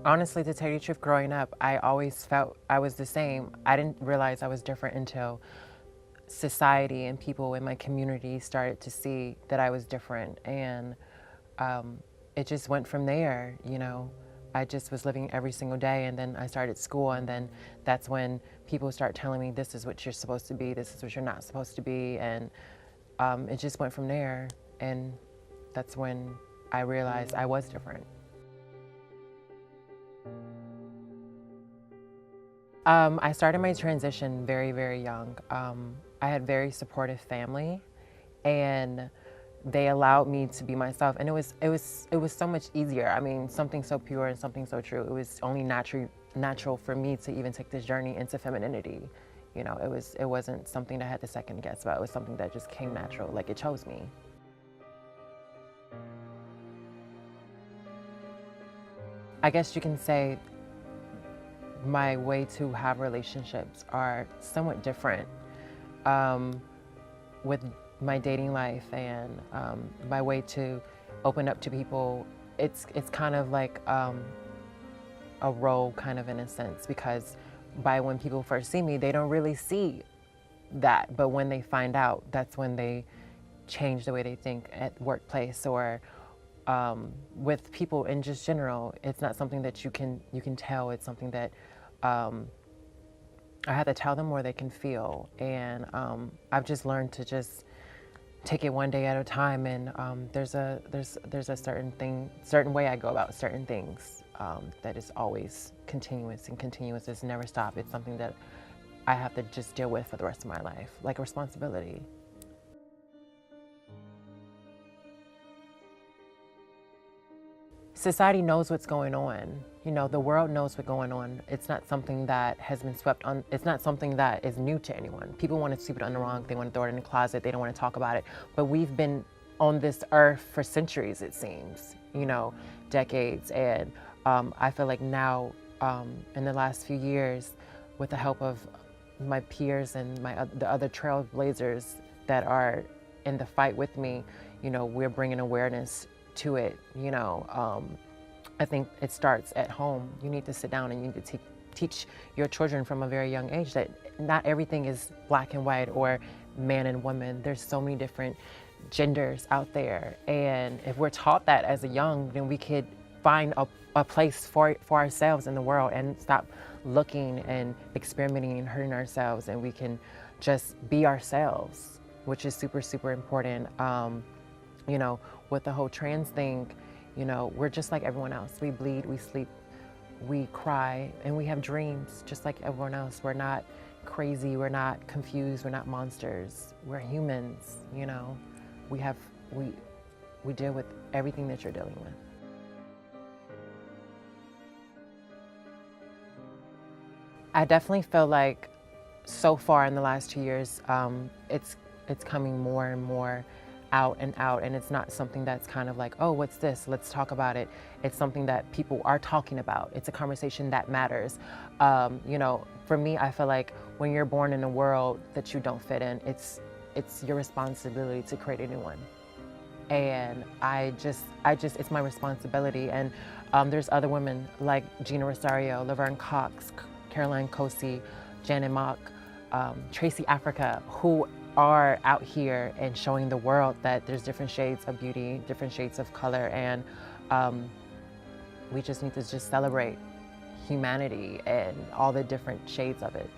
Honestly, to tell you the truth, growing up, I always felt I was the same. I didn't realize I was different until society and people in my community started to see that I was different. And um, it just went from there, you know. I just was living every single day, and then I started school, and then that's when people start telling me, this is what you're supposed to be, this is what you're not supposed to be, and it just went from there, and that's when I realized I was different. I started my transition very, very young. I had very supportive family, and they allowed me to be myself, and it was so much easier. I mean, something so pure and something so true. It was only natural for me to even take this journey into femininity. You know, it wasn't something that I had to second guess about. It was something that just came natural, like it chose me. I guess you can say my way to have relationships are somewhat different. With my dating life and my way to open up to people, it's kind of like a role, kind of, in a sense, because by when people first see me, they don't really see that, but when they find out, that's when they change the way they think at workplace or with people in just general. It's not something that you can tell. It's something that I have to tell them, or they can feel. And I've just learned to just take it one day at a time. And there's a certain way I go about certain things that is always continuous, and continuous is never stop. It's something that I have to just deal with for the rest of my life, like a responsibility. Society knows what's going on. You know, the world knows what's going on. It's not something that has been swept on. It's not something that is new to anyone. People want to sweep it under the rug. They want to throw it in the closet. They don't want to talk about it. But we've been on this earth for centuries, it seems, you know, decades. And I feel like now, in the last few years, with the help of my peers and the other trailblazers that are in the fight with me, you know, we're bringing awareness to it. You know, I think it starts at home. You need to sit down and you need to teach your children from a very young age that not everything is black and white or man and woman. There's so many different genders out there, and if we're taught that as a young, then we could find a place for ourselves in the world and stop looking and experimenting and hurting ourselves, and we can just be ourselves, which is super, super important. You know, with the whole trans thing, you know, we're just like everyone else. We bleed, we sleep, we cry, and we have dreams just like everyone else. We're not crazy, we're not confused, we're not monsters. We're humans, you know. We deal with everything that you're dealing with. I definitely feel like so far in the last 2 years, it's coming more and more out and out, and it's not something that's kind of like, oh, what's this? Let's talk about it. It's something that people are talking about. It's a conversation that matters. You know, for me, I feel like when you're born in a world that you don't fit in, it's your responsibility to create a new one. And it's my responsibility. And there's other women like Gina Rosario, Laverne Cox, Caroline Cosi, Janet Mock, Tracy Africa, who are out here and showing the world that there's different shades of beauty, different shades of color, and we just need to just celebrate humanity and all the different shades of it.